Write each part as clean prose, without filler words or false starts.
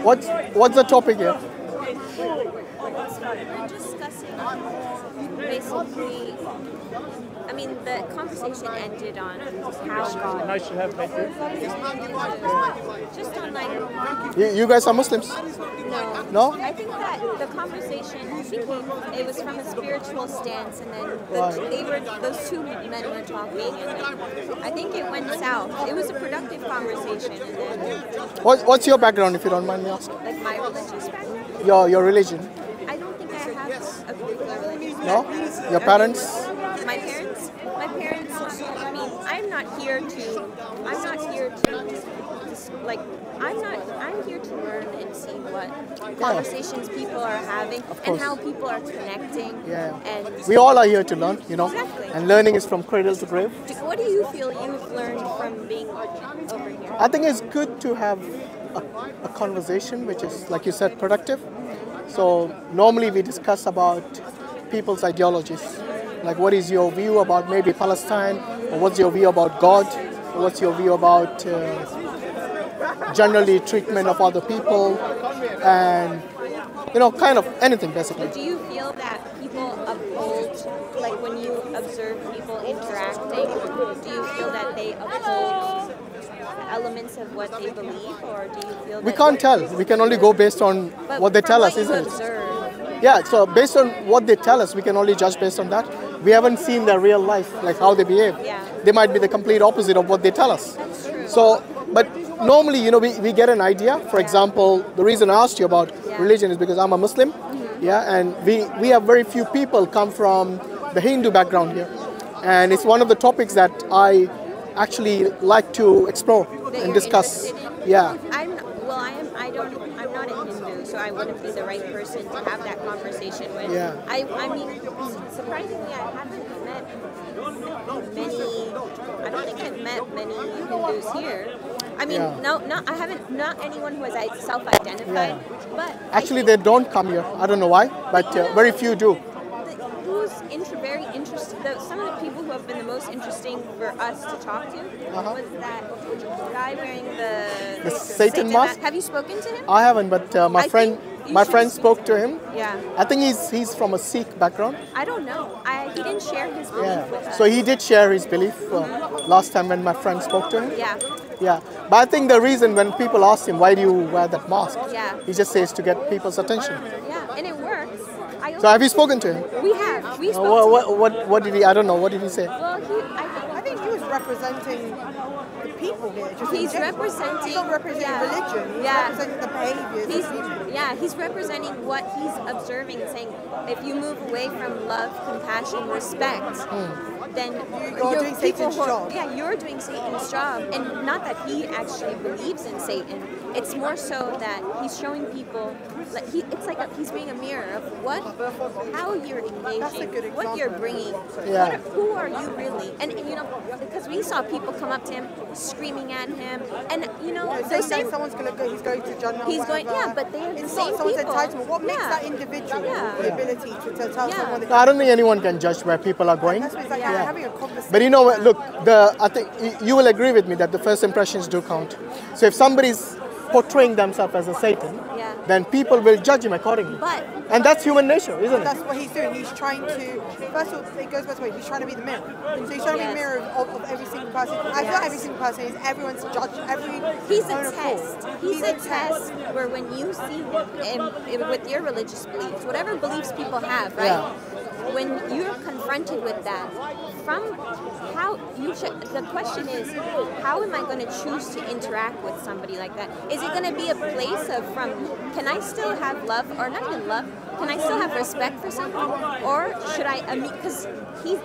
What's the topic here? We're discussing basically. I mean, the conversation ended on how God. Nice to have met you. Just on like. You guys are Muslims? No. No? I think that the conversation became. It was from a spiritual stance, and then those two men were talking, and then I think it went south. It was a productive conversation, and then. What's your background, if you don't mind me asking? Like my religious background. Your religion? I don't think I have a particular religious No? background. Your parents? My parents. I mean, I'm here to learn and see what conversations people are having and how people are connecting. Yeah. And We all are here to learn, Exactly. and learning is from cradle to grave. What do you feel you've learned from being over here? I think it's good to have a conversation which is, like you said, productive. So normally we discuss about people's ideologies. Like, what is your view about maybe Palestine, or what's your view about God, or what's your view about generally treatment of other people, and kind of anything basically. Do you feel that people uphold, like when you observe people interacting, do you feel that they uphold elements of what they believe, or do you feel that We can't tell. We can only go based on what they tell us, isn't it? Yeah, so based on what they tell us, we can only judge based on that. We haven't seen their real life, like how they behave. Yeah. They might be the complete opposite of what they tell us. That's true. So, but normally, we get an idea. For example, the reason I asked you about religion is because I'm a Muslim. Yeah, and we have very few people come from the Hindu background here. And it's one of the topics that I actually like to explore and discuss. Yeah. I'm not a Hindu, so I wouldn't be the right person to have that conversation with. Yeah. I mean, surprisingly, I haven't met many. I don't think I've met many Hindus here. I mean, I haven't. Not anyone who has self-identified, but Actually, they don't come here. I don't know why, but very few do. Who's very interesting? Some of the people who have been the most interesting for us to talk to was that guy wearing the Satan mask. Have you spoken to him? I haven't, but my friend spoke to him. Yeah. I think he's from a Sikh background. I don't know. He didn't share his belief with us. So he did share his belief last time when my friend spoke to him. Yeah. Yeah. But I think the reason when people ask him, why do you wear that mask? Yeah. He just says to get people's attention. Yeah, and it works. So have you spoken to him? We have. We spoke What did he, I don't know, what did he say? Well, I think he was representing the people here. He's representing. He's not representing religion. He's representing the behaviors of people. He's representing what he's observing and saying, if you move away from love, compassion, respect, then you're doing Satan's job. Yeah, you're doing Satan's job. And not that he actually believes in Satan. It's more so that he's showing people, like it's like he's being a mirror of how you're engaging, what you're bringing, who are you really? And because we saw people come up to him, screaming at him, and they say someone's he's going to Jannah. He's going, but they have the same someone's people. entitlement. What makes that individual the ability to tell someone? I don't think anyone can judge where people are going. That's what it's like having a conversation. But look, I think you will agree with me that the first impressions do count. So if somebody's portraying themselves as a Satan, then people will judge him accordingly. And that's human nature, isn't it? That's what he's doing. He's trying to, first of all, it goes both ways. He's trying to be the mirror. So he's trying to be the mirror of every single person. I feel every single person is everyone's judge. He's a test. He's a test where when you see him with your religious beliefs, whatever beliefs people have, right? When you're confronted with that, the question is, how am I going to choose to interact with somebody like that? Is it going to be a place of can I still have love, or not even love, can I still have respect for someone? Or should I, because he's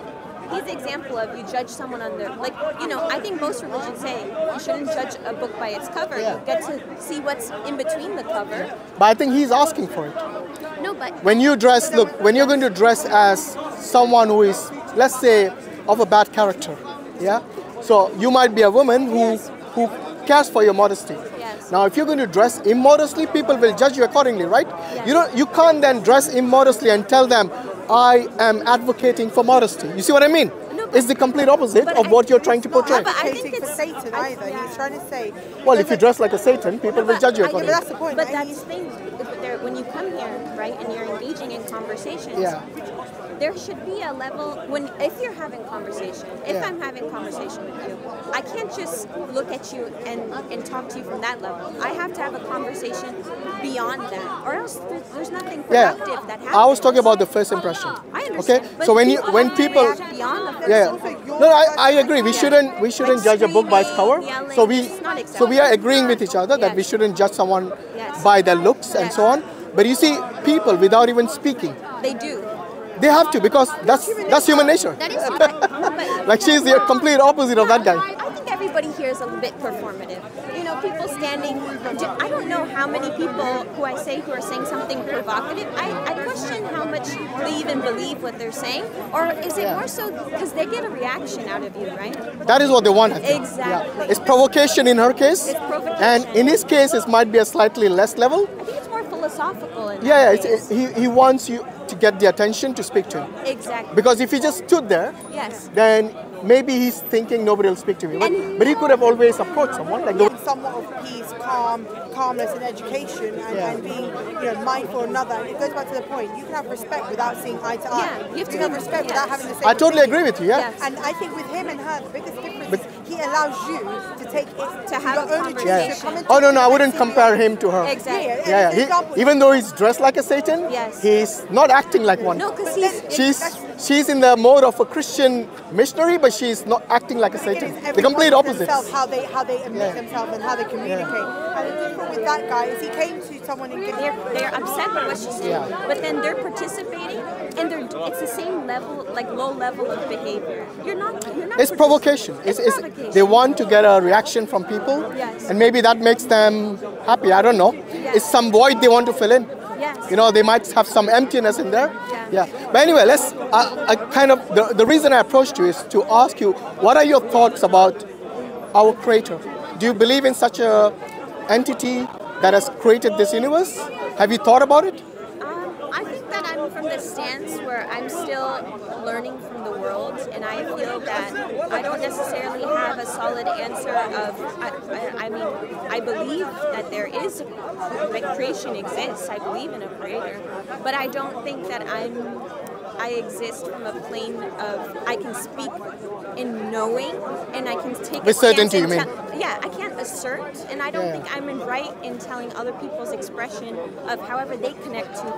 the example of you judge someone on their, I think most religions say you shouldn't judge a book by its cover. You get to see what's in between the cover. But I think he's asking for it. No, but when you dress, when you're going to dress as someone who is, let's say, of a bad character, so you might be a woman who cares for your modesty. Now, if you're going to dress immodestly, people will judge you accordingly, right? You can't then dress immodestly and tell them, I am advocating for modesty. You see what I mean? No, is the complete opposite of what you're trying to portray. But I think Advocating for it's Satan either. He's trying to say. Well, if you dress like a Satan, people will judge you But accordingly. that's the point. But right? that's the thing. When you come here, right, and you're engaging in conversations, Yeah. there should be a level if you're having conversation. If Yeah. I'm having conversation with you, I can't just look at you and talk to you from that level. I have to have a conversation beyond that, or else there's nothing productive that happens. I was talking about the first impression. I understand. Okay, But so when people, react beyond the first yeah, no, I agree. We shouldn't judge a book by its cover. Yelling, So it's not we acceptable. are agreeing with each other that we Yes. shouldn't judge someone Yes. by their looks and Yes. so on. But you see, people without even speaking, They do. they have to, because that's human nature. That is but Like she's the complete opposite of that guy. I think everybody here is a bit performative. You know, people standing. I don't know how many people who I say who are saying something provocative. I question how much they even believe what they're saying, or is it more so because they get a reaction out of you, right? That is what they want, I think. Exactly. It's provocation in her case. It's provocation. And in his case, it might be a slightly less level. I think it's more philosophical. In Yeah, that case. he wants you to get the attention to speak to him. Exactly. Because if he just stood there, Yes. then maybe he's thinking nobody will speak to me. But he could have always approached someone. Like Somewhat of peace, calmness, and education, and being mindful of another. And it goes back to the point: you can have respect without seeing eye to eye. Yeah, you have to have be- respect without yes. having the same. I totally opinion. agree with you. Yeah. Yes. And I think with him and her, the biggest difference is he allows you to take it To have your a own conversation. initiative, come into Oh no, I it, wouldn't see compare him to her. Exactly. Yeah, even though he's dressed like a Satan, Yes. he's not acting like one. No, because She's in the mode of a Christian missionary, but she's not acting like a Satan. The complete opposite. How they admit themselves and how they communicate. And the difference with that guy is he came to someone and gave they're upset with what she's saying, Yeah. but then they're participating, and it's the same level, like low level of behavior. You're not. It's provocation. It's provocation. They want to get a reaction from people, Yes. and maybe that makes them happy. I don't know. Yes. It's some void they want to fill in. Yes. You know, they might have some emptiness in there. Yeah. But anyway, let's. I kind of the reason I approached you is to ask you, what are your thoughts about our Creator? Do you believe in such a entity that has created this universe? Have you thought about it? I think that I'm from the stance where I'm still learning from the world, and I feel that I don't necessarily have a solid answer of. I mean, I believe that there is, like, creation exists. I believe in a creator, but I don't think that I exist from a plane of I can speak in knowing, and I can take With a stance certainty, and you mean? yeah, I can't assert, and I don't think I'm right in telling other people's expression of however they connect to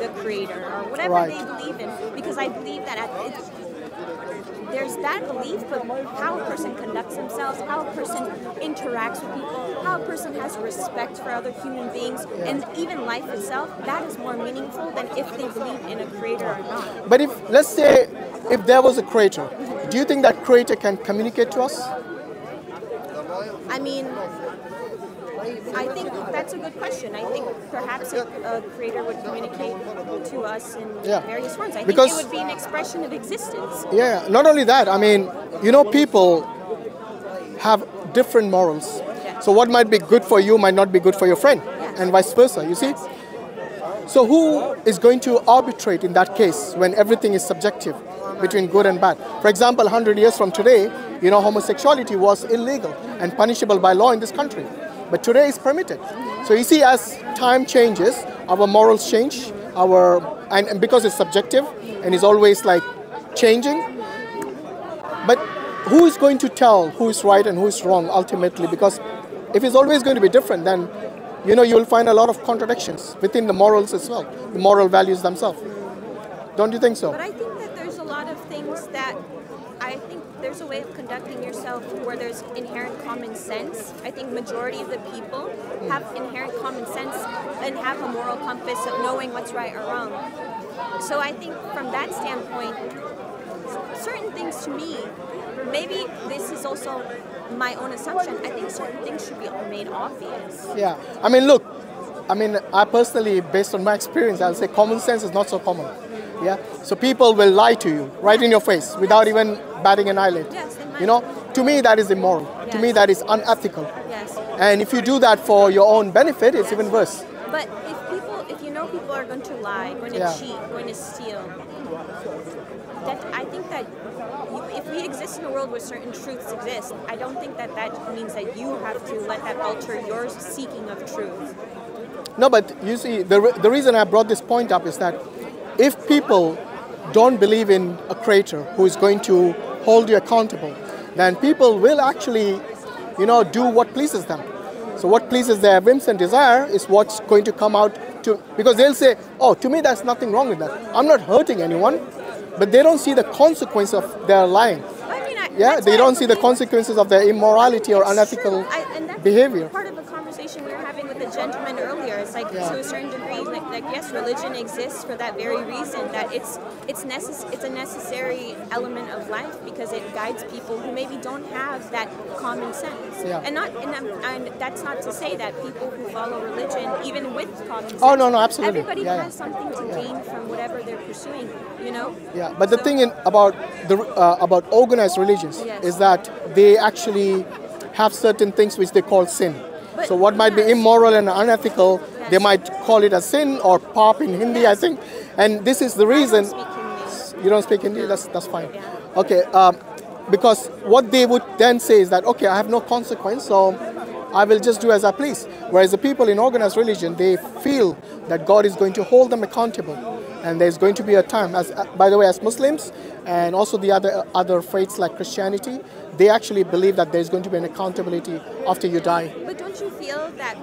the creator or whatever Right. they believe in, because I believe that there's that belief, but how a person conducts themselves, how a person interacts with people, how a person has respect for other human beings, and even life itself, that is more meaningful than if they believe in a creator or not. But let's say, if there was a creator, do you think that creator can communicate to us? I mean, I think that's a good question. I think perhaps a creator would communicate to us in various forms. I think it would be an expression of existence. Yeah, not only that, I mean, people have different morals. So what might be good for you might not be good for your friend, and vice versa, you see? So who is going to arbitrate in that case when everything is subjective between good and bad? For example, 100 years from today, homosexuality was illegal and punishable by law in this country. But today it's permitted. So you see, as time changes, our morals change, and because it's subjective and it's always like changing. But who is going to tell who is right and who is wrong ultimately? Because if it's always going to be different, then you'll find a lot of contradictions within the morals as well, the moral values themselves. Don't you think so? But I think that there's a lot of things that I think there's a way of conducting yourself where there's inherent common sense. I think majority of the people have inherent common sense and have a moral compass of knowing what's right or wrong. So I think from that standpoint, certain things to me, maybe this is also my own assumption, I think certain things should be made obvious. Yeah, I mean, look, I personally, based on my experience, I'll say common sense is not so common. Yeah, so people will lie to you right in your face without even batting an eyelid. Yes, To me that is immoral. Yes. To me that is unethical. Yes. And if you do that for your own benefit, it's even worse. But if people are going to lie, going to cheat, going to steal, I think that if we exist in a world where certain truths exist, I don't think that means that you have to let that alter your seeking of truth. No, but you see, the reason I brought this point up is that if people don't believe in a creator who is going to hold you accountable, then people will actually, do what pleases them. So what pleases their whims and desire is what's going to come out because they'll say, oh, to me there's nothing wrong with that. I'm not hurting anyone, but they don't see the consequence of their lying. They don't see the consequences of their immorality or unethical behavior. Part of a conversation we were having with a gentleman earlier. It's like to a certain degree, like yes, religion exists for that very reason. That it's a necessary element of life because it guides people who maybe don't have that common sense. And that's not to say that people who follow religion, even with common sense, no, absolutely, everybody has something to gain from whatever they're pursuing. Yeah, but the thing about organized religions is that they actually have certain things which they call sin. So what might be immoral and unethical, they might call it a sin or pop in Hindi, I think. And this is the reason. You don't speak Hindi? That's fine. Okay, because what they would then say is that, okay, I have no consequence, so I will just do as I please. Whereas the people in organized religion, they feel that God is going to hold them accountable. And there's going to be a time, by the way, as Muslims and also the other faiths like Christianity, they actually believe that there's going to be an accountability after you die. But don't you feel that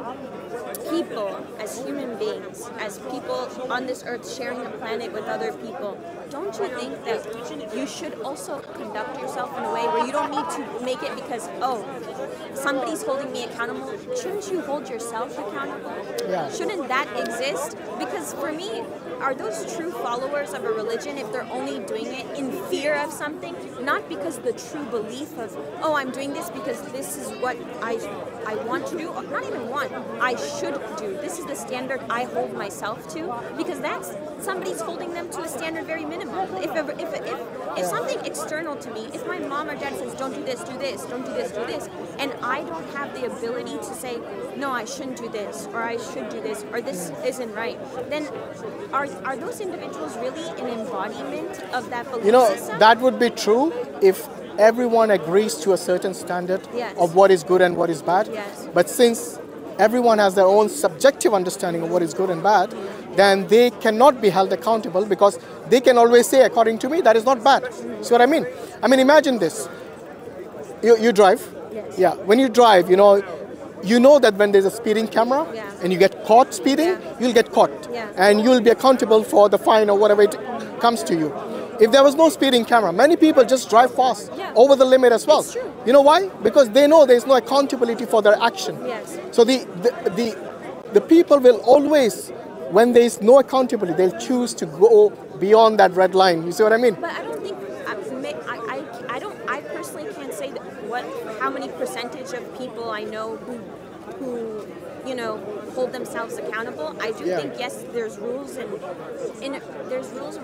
people, as human beings, as people on this earth sharing the planet with other people, don't you think that you should also conduct yourself in a way where you don't need to make it because, oh, somebody's holding me accountable? Shouldn't you hold yourself accountable? Yeah. Shouldn't that exist? Because for me, are those true followers of a religion if they're only doing it in fear of something, not because the true belief of, oh, I'm doing this because this is what I want to do, not even want, I should do. This is the standard I hold myself to, because that's somebody's holding them to a standard very minimum. If something external to me, if my mom or dad says, don't do this, do this, don't do this, do this, and I don't have the ability to say, no, I shouldn't do this, or I should do this, or this isn't right, then are those individuals really an embodiment of that belief system? That would be true if everyone agrees to a certain standard of what is good and what is bad. But since everyone has their own subjective understanding of what is good and bad, then they cannot be held accountable because they can always say, according to me, that is not bad. See what I mean? I mean, imagine this. You drive. Yes. Yeah. When you drive, you know that when there's a speeding camera and you get caught speeding, you'll get caught. And you'll be accountable for the fine or whatever it comes to you. If there was no speeding camera, many people just drive fast over the limit as well. It's true. You know why? Because they know there's no accountability for their action. So the people will always, when there is no accountability, they'll choose to go beyond that red line. You see what I mean? But I don't think I personally can't say how many percentage of people I know who hold themselves accountable. I do think yes, there's rules and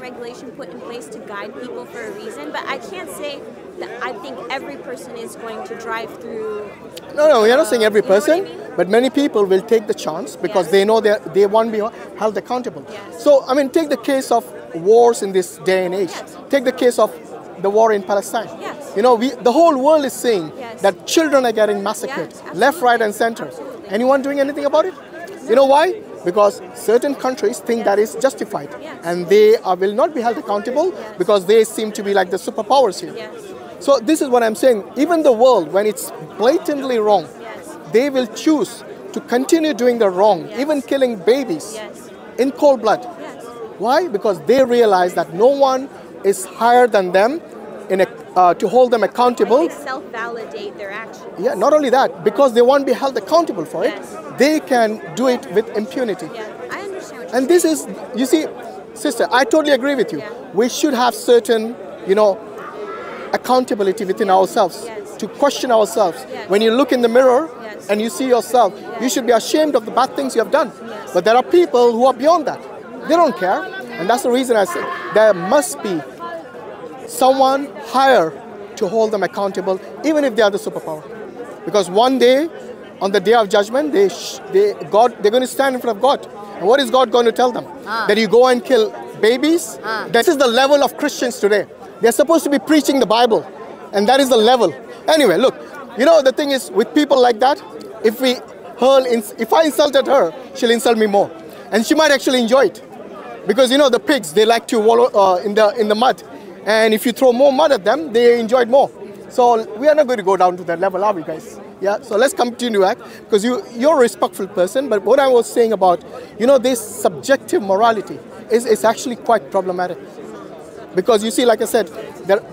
regulation put in place to guide people for a reason. But I can't say that I think every person is going to drive through. No, you're not saying every person, but many people will take the chance because they know they won't be held accountable. So I mean, take the case of wars in this day and age. Take the case of the war in Palestine. The whole world is saying that children are getting massacred, left, right, and center. Anyone doing anything about it? You know why? Because certain countries think that is justified, and they will not be held accountable because they seem to be like the superpowers here. So this is what I'm saying. Even the world, when it's blatantly wrong, they will choose to continue doing the wrong, even killing babies in cold blood. Why? Because they realize that no one is higher than them to hold them accountable. They self-validate their actions. Yeah, not only that, because they won't be held accountable for it, they can do it with impunity. I understand what and this is, you see, sister, I totally agree with you. We should have certain, accountability within ourselves, to question ourselves. When you look in the mirror and you see yourself, you should be ashamed of the bad things you have done. But there are people who are beyond that. They don't care. And that's the reason I say there must be someone higher to hold them accountable, even if they are the superpower. Because one day, on the day of judgment, they're going to stand in front of God. And what is God going to tell them? That you go and kill babies? This is the level of Christians today. They're supposed to be preaching the Bible, and that is the level. Anyway, look, you know, the thing is, with people like that, if I insulted her, she'll insult me more. And she might actually enjoy it. Because, you know, the pigs, they like to wallow in the mud. And if you throw more mud at them, they enjoy it more. So we are not going to go down to that level, are we, guys? Yeah, so let's continue, because you're a respectful person. But what I was saying about, you know, this subjective morality is actually quite problematic. Because you see, like I said,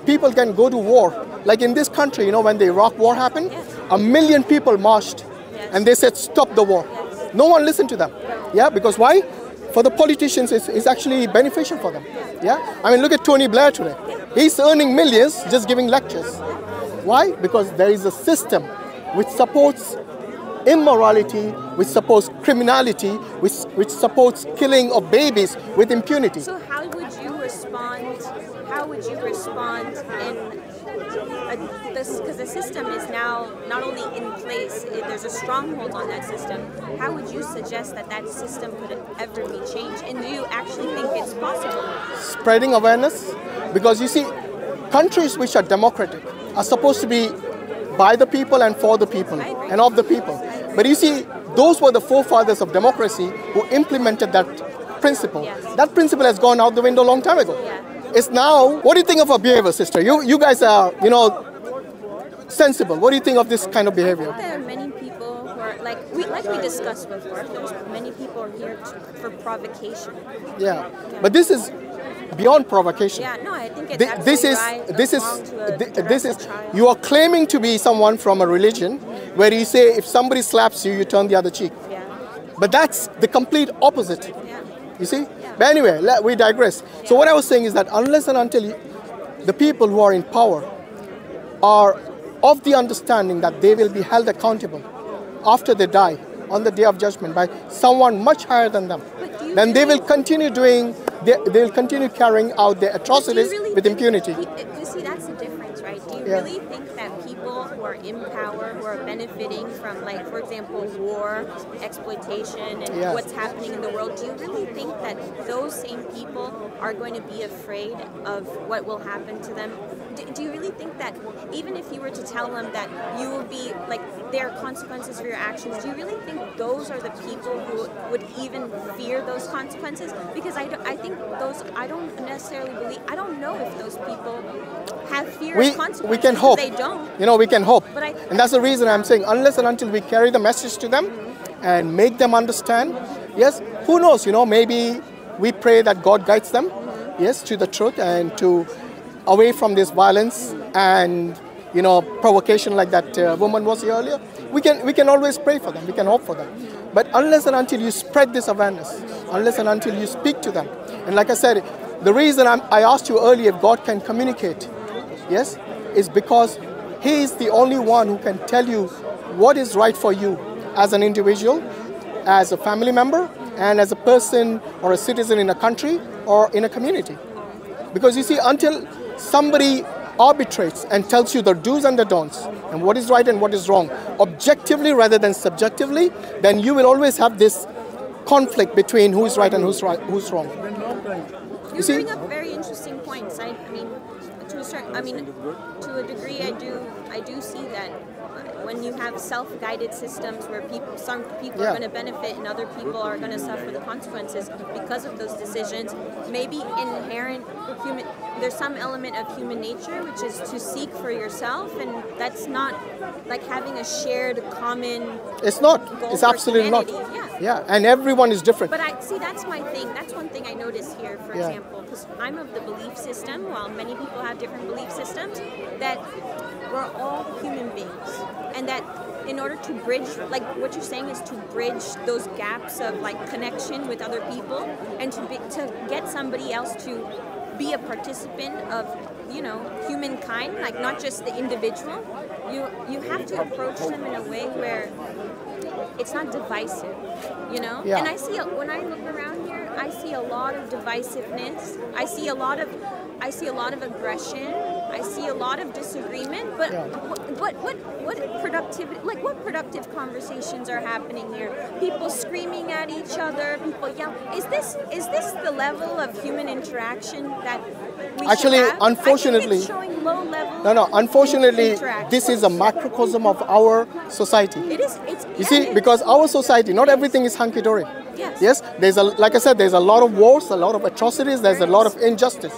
people can go to war. Like in this country, you know, when the Iraq war happened, 1 million people marched. And they said, stop the war. No one listened to them. Yeah, because why? For the politicians, it's actually beneficial for them. Yeah, I mean, look at Tony Blair today. He's earning millions just giving lectures. Why? Because there is a system which supports immorality, which supports criminality, which supports killing of babies with impunity. So how would you respond? How would you respond in this? Because the system is now not only in place, there's a stronghold on that system. How would you suggest that system could ever be changed? And do you actually think it's possible? Spreading awareness, because you see, countries which are democratic are supposed to be by the people and for the people and of the people. But you see, those were the forefathers of democracy who implemented that principle. Yes. That principle has gone out the window a long time ago. Yeah. It's now, what do you think of our behavior, sister? You guys are, you know, sensible. What do you think of this kind of behavior? I think there are many people who are, like we discussed before, there's many people are here for provocation. Yeah, but this is beyond provocation. Yeah, no, I think it's this is you are claiming to be someone from a religion where you say if somebody slaps you, you turn the other cheek. Yeah. But that's the complete opposite. Yeah. You see? Yeah. But anyway, we digress. Yeah. So what I was saying is that unless and until the people who are in power are of the understanding that they will be held accountable after they die on the day of judgment by someone much higher than them, then they will continue they'll continue carrying out their atrocities with impunity. You see, that's the difference, right? Do you really think that people who are in power, who are benefiting from, like, for example, war, exploitation, and what's happening in the world, do you really think that those same people are going to be afraid of what will happen to them? Do you really think that even if you were to tell them that you will be, like, there are consequences for your actions, do you really think those are the people who would even fear those consequences? Because I think those, I don't necessarily believe, I don't know if those people have fear of consequences. We can hope. They don't. You know, we can hope. And that's the reason I'm saying, unless and until we carry the message to them and make them understand, yes, who knows, you know, maybe we pray that God guides them, yes, to the truth and to away from this violence and, you know, provocation like that woman was here earlier. We can always pray for them. We can hope for them. But unless and until you spread this awareness, unless and until you speak to them, and like I said, the reason I asked you earlier if God can communicate, yes, is because He is the only one who can tell you what is right for you as an individual, as a family member, and as a person or a citizen in a country or in a community. Because you see, until somebody arbitrates and tells you the do's and the don'ts and what is right and what is wrong objectively rather than subjectively, then you will always have this conflict between who is right and who's wrong. You bring up very interesting points. I mean, to a degree, I do see that when you have self-guided systems where some people are going to benefit and other people are going to suffer the consequences because of those decisions, maybe there's some element of human nature which is to seek for yourself, and that's not like having a shared common It's not. It's absolutely not. Yeah, and everyone is different. But that's my thing. That's one thing I notice here, for example, because I'm of the belief system, while many people have different belief systems, that we're all human beings. And that in order to bridge, like what you're saying is to bridge those gaps of like connection with other people and to get somebody else to be a participant of, you know, humankind, like not just the individual, you have to approach them in a way where it's not divisive, you know? Yeah. And I see, when I look around here, I see a lot of divisiveness. I see a lot of aggression. I see a lot of disagreement. But what productivity? Like what productive conversations are happening here? People screaming at each other. People yelling. Is this the level of human interaction that we Actually, should have. unfortunately, I think it's showing low level. Unfortunately, interaction. this is a microcosm of our society. It is. You see, because our society, not everything is hunky-dory. Yes. Yes, like I said, there's a lot of wars, a lot of atrocities, there's a lot of injustice.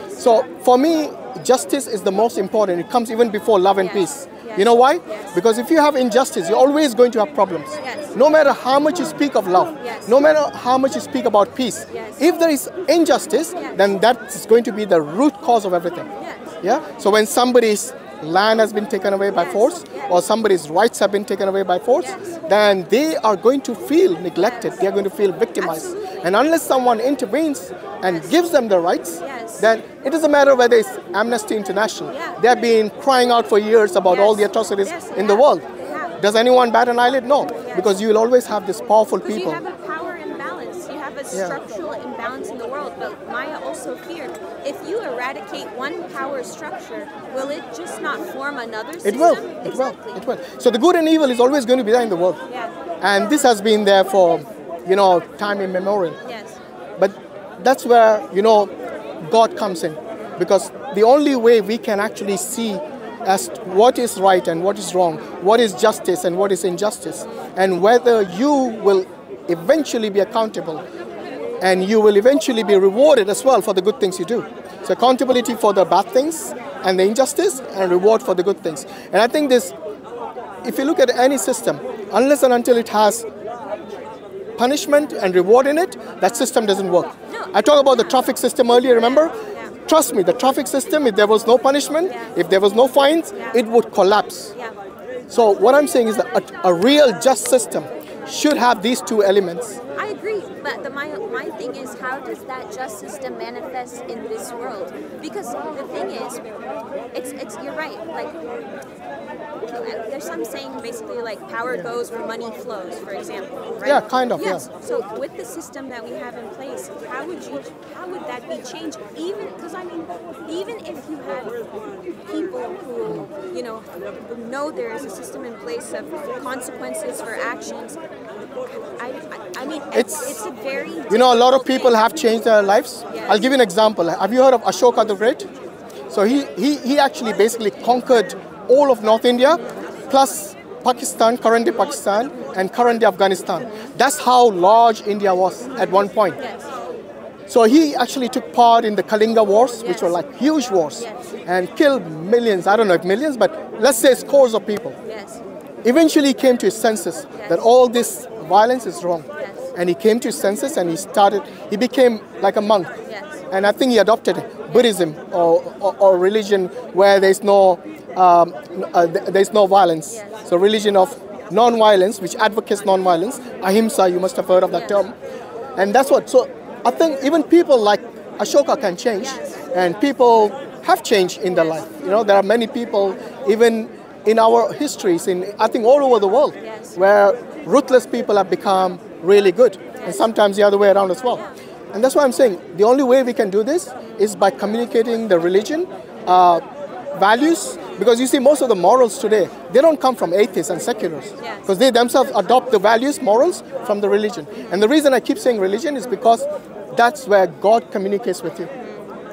So for me, justice is the most important. It comes even before love and peace. You know why? Because if you have injustice, you're always going to have problems. Yes. No matter how much you speak of love, Yes. no matter how much you speak about peace, Yes. if there is injustice, then that's going to be the root cause of everything. Yes. Yeah. So when somebody's land has been taken away by force, or somebody's rights have been taken away by force, then they are going to feel neglected. They are going to feel victimized. Absolutely. And unless someone intervenes and gives them the rights, Yes. then it doesn't matter whether it's Amnesty International. Yeah. They have been crying out for years about all the atrocities Yes, in the world. Yeah. Does anyone bat an eyelid? No, because you will always have these powerful Because people. you have a power imbalance, you have a structural imbalance in the world. But Maya also feared, if you eradicate one power structure, will it just not form another system? It will. It Exactly. will. It will. So the good and evil is always going to be there in the world, Yeah. and this has been there for, time immemorial. Yes. But that's where, God comes in. Because the only way we can actually see as to what is right and what is wrong, what is justice and what is injustice, and whether you will eventually be accountable and you will eventually be rewarded as well for the good things you do. So accountability for the bad things and the injustice, and reward for the good things. And I think this, if you look at any system, unless and until it has punishment and reward in it, that system doesn't work. No. I talked about the traffic system earlier, remember? Yeah. Trust me, the traffic system, if there was no punishment, if there was no fines, it would collapse. Yeah. So what I'm saying is that a real just system should have these two elements. I agree, but my thing is, how does that just system manifest in this world? Because the thing is, it's you're right. Like, there's some saying basically like power goes where money flows, for example. Right? Yeah, kind of. Yes. Yeah. So with the system that we have in place, how would that be changed? Even because even if you have people who know there is a system in place of consequences for actions. I mean, it's a very a lot of people have changed their lives. Yes. I'll give you an example. Have you heard of Ashoka the Great? So he actually basically conquered all of North India, plus Pakistan, current day Pakistan, and current day Afghanistan. That's how large India was at one point. Yes. So he actually took part in the Kalinga Wars, which Yes. were like huge wars, Yes. and killed millions, I don't know if millions, but let's say scores of people. Yes. Eventually he came to his senses that all this violence is wrong. Yes. And he came to his senses and he became like a monk. Yes. And I think he adopted Buddhism or religion where there's no violence. Yes. So religion of non-violence, which advocates non-violence, ahimsa, you must have heard of that term. And that's what, so I think even people like Ashoka can change, and people have changed in their life. There are many people, even in our histories, I think all over the world, where ruthless people have become really good, and sometimes the other way around as well. And that's why I'm saying the only way we can do this is by communicating the religion, values, because you see most of the morals today, they don't come from atheists and seculars, because they themselves adopt the values, morals from the religion. And the reason I keep saying religion is because that's where God communicates with you.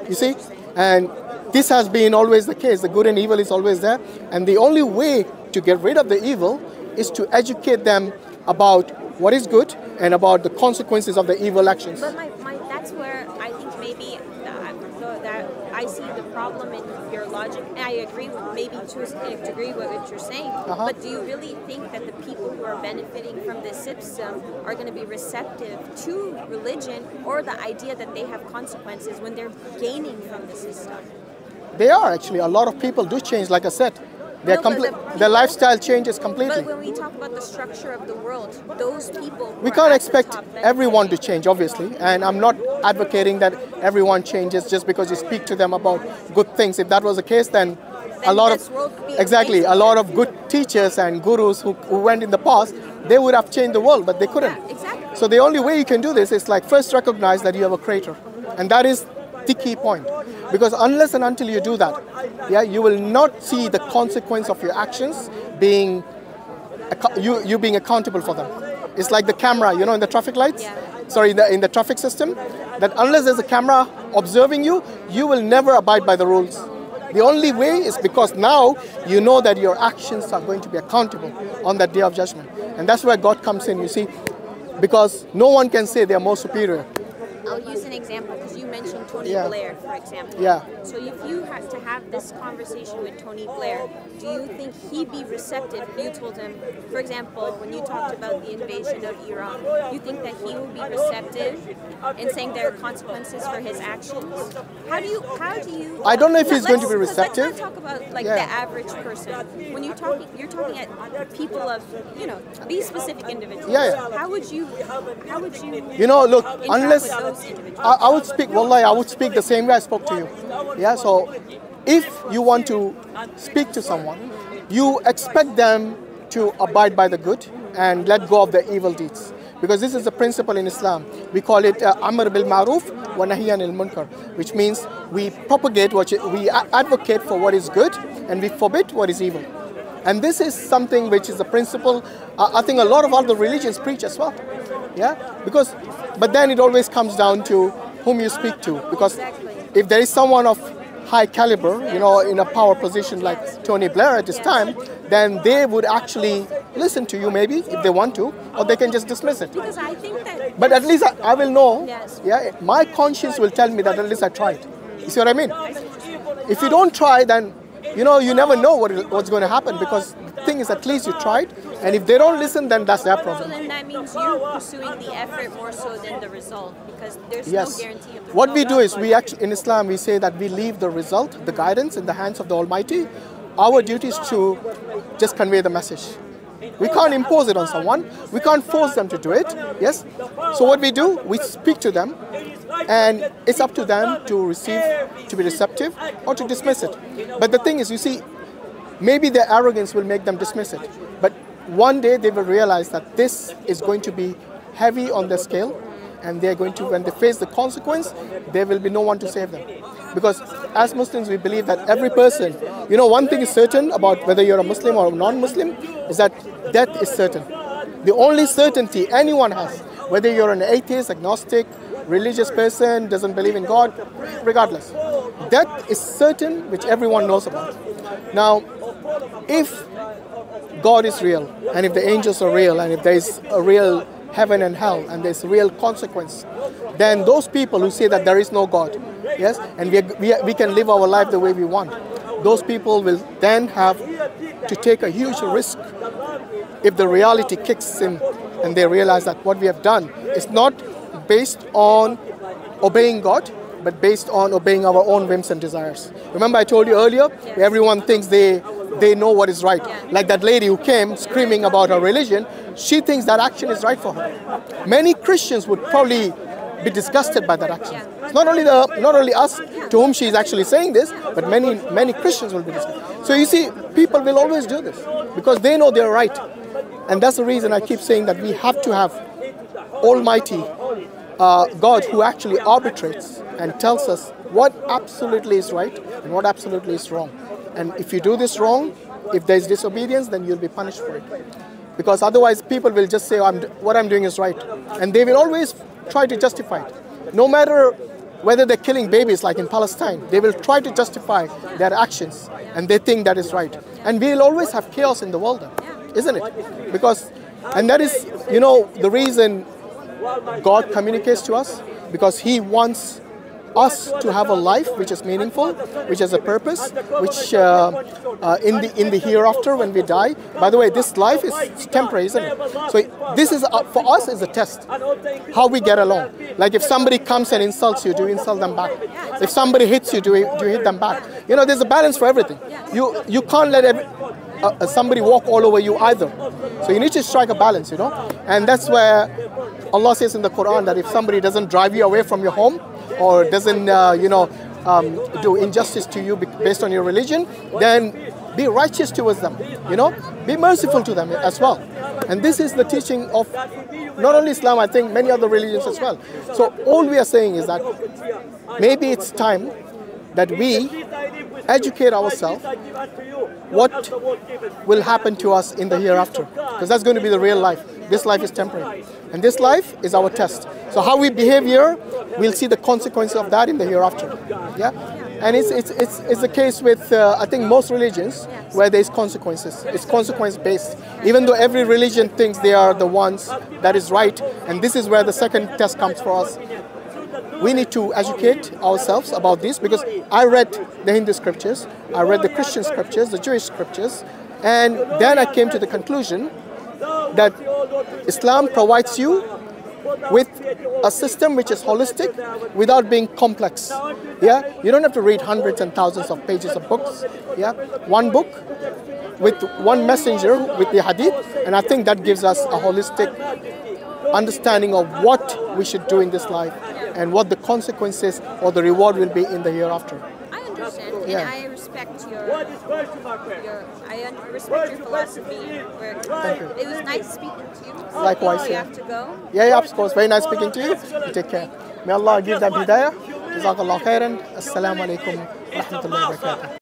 You see? And this has been always the case. The good and evil is always there. And the only way to get rid of the evil is to educate them about what is good and about the consequences of the evil actions. But that's where I think maybe that I see the problem in your logic. I agree with maybe to a degree with what you're saying. But do you really think that the people who are benefiting from this system are going to be receptive to religion or the idea that they have consequences when they're gaining from the system? They are actually. A lot of people do change, like I said. Their lifestyle changes completely. But when we talk about the structure of the world, those people... We can't expect everyone to change, obviously. And I'm not advocating that everyone changes just because you speak to them about good things. If that was the case, then a lot of good teachers and gurus who went in the past, they would have changed the world, but they couldn't. Yeah, exactly. So the only way you can do this is like first recognize that you have a creator. And that is the key point. Because unless and until you do that, you will not see the consequence of your actions being you being accountable for them. It's like the camera, in the traffic lights. Sorry, in the traffic system. That unless there's a camera observing you, you will never abide by the rules. The only way is because now you know that your actions are going to be accountable on that day of judgment. And that's where God comes in, you see, because no one can say they are more superior. I'll use an example because you mentioned Tony Blair, for example. Yeah. So if you had to have this conversation with Tony Blair, do you think he'd be receptive if you told him, for example, when you talked about the invasion of Iran, you think that he would be receptive in saying there are consequences for his actions? How do you? I don't know if he's going to be receptive. Let's not talk about like the average person. When you're talking at people of, you know, these specific individuals. Yeah. How would you? You know, look, unless individuals? I would speak, wallahi, I would speak the same way I spoke to you. Yeah, so if you want to speak to someone, you expect them to abide by the good and let go of the evil deeds. Because this is a principle in Islam. We call it Amr bil Ma'ruf wa Nahy anil Munkar, which means we propagate, we advocate for what is good and we forbid what is evil. And this is something which is a principle I think a lot of other religions preach as well. Yeah, but then it always comes down to whom you speak to. Because if there is someone of high caliber, you know, in a power position like Tony Blair at this time, then they would actually listen to you maybe if they want to, or they can just dismiss it. Because I think that. But at least I will know. Yes. Yeah, my conscience will tell me that at least I tried. You see what I mean? If you don't try, then you know you never know what's going to happen, because the thing is at least you tried, and if they don't listen, then that's their problem. So then that means you're pursuing the effort more so than the result, because there's no guarantee of the What we result. do is we actually, in Islam, we say that we leave the result, the guidance, in the hands of the Almighty. Our duty is to just convey the message. We can't impose it on someone. We can't force them to do it. Yes. So what we do, we speak to them, and it's up to them to receive, to be receptive, or to dismiss it. But the thing is, you see, maybe their arrogance will make them dismiss it. But one day they will realize that this is going to be heavy on their scale, and they're going to, when they face the consequence, there will be no one to save them. Because as Muslims, we believe that every person, you know, one thing is certain about whether you're a Muslim or a non-Muslim, is that death is certain. The only certainty anyone has, whether you're an atheist, agnostic, religious person, doesn't believe in God, regardless, death is certain, which everyone knows about. Now, if God is real, and if the angels are real, and if there is a real heaven and hell, and there's real consequence, then those people who say that there is no God, yes, and we can live our life the way we want, those people will then have to take a huge risk if the reality kicks in and they realize that what we have done is not based on obeying God, but based on obeying our own whims and desires. Remember I told you earlier, everyone thinks they know what is right. Like that lady who came screaming about her religion, she thinks that action is right for her. Many Christians would probably be disgusted by that action. It's not only us to whom she is actually saying this, but many Christians will be disgusted. So you see, people will always do this because they know they're right. And that's the reason I keep saying that we have to have Almighty God who actually arbitrates and tells us what absolutely is right and what absolutely is wrong. And if you do this wrong, if there's disobedience, then you'll be punished for it. Because otherwise people will just say, what I'm doing is right. And they will always try to justify it. No matter whether they're killing babies like in Palestine, they will try to justify their actions and they think that is right. And we'll always have chaos in the world then, isn't it? Because, and that is, you know, the reason God communicates to us, because He wants us to have a life which is meaningful, which has a purpose, which in the hereafter when we die. By the way, this life is temporary, isn't it? So this is for us is a test, how we get along. Like if somebody comes and insults you, do you insult them back? If somebody hits you, do you hit them back? You know, there's a balance for everything. You can't let somebody walk all over you either. So you need to strike a balance, you know. And that's where Allah says in the Quran that if somebody doesn't drive you away from your home, or doesn't, do injustice to you based on your religion, then be righteous towards them, you know, be merciful to them as well. And this is the teaching of not only Islam, I think many other religions as well. So all we are saying is that maybe it's time that we educate ourselves what will happen to us in the hereafter, because that's going to be the real life. This life is temporary, and this life is our test. So how we behave here we'll see the consequences of that in the hereafter. Yeah, and it's the case with I think most religions where there's consequences. It's consequence based. Even though every religion thinks they are the ones that is right, and this is where the second test comes for us. We need to educate ourselves about this, because I read the Hindu scriptures, I read the Christian scriptures, the Jewish scriptures, and then I came to the conclusion that Islam provides you with a system which is holistic without being complex. Yeah, you don't have to read hundreds and thousands of pages of books. Yeah, one book with one messenger with the hadith, and I think that gives us a holistic understanding of what we should do in this life and what the consequences or the reward will be in the hereafter. I understand, and I respect your philosophy. It was nice speaking to you. Likewise, you have to go. Yeah, of course. Very nice speaking to you. You take care. May Allah give them hidayah. Jazakallah khairan. Assalamu alaikum wa rahmatullahi wa barakatuh.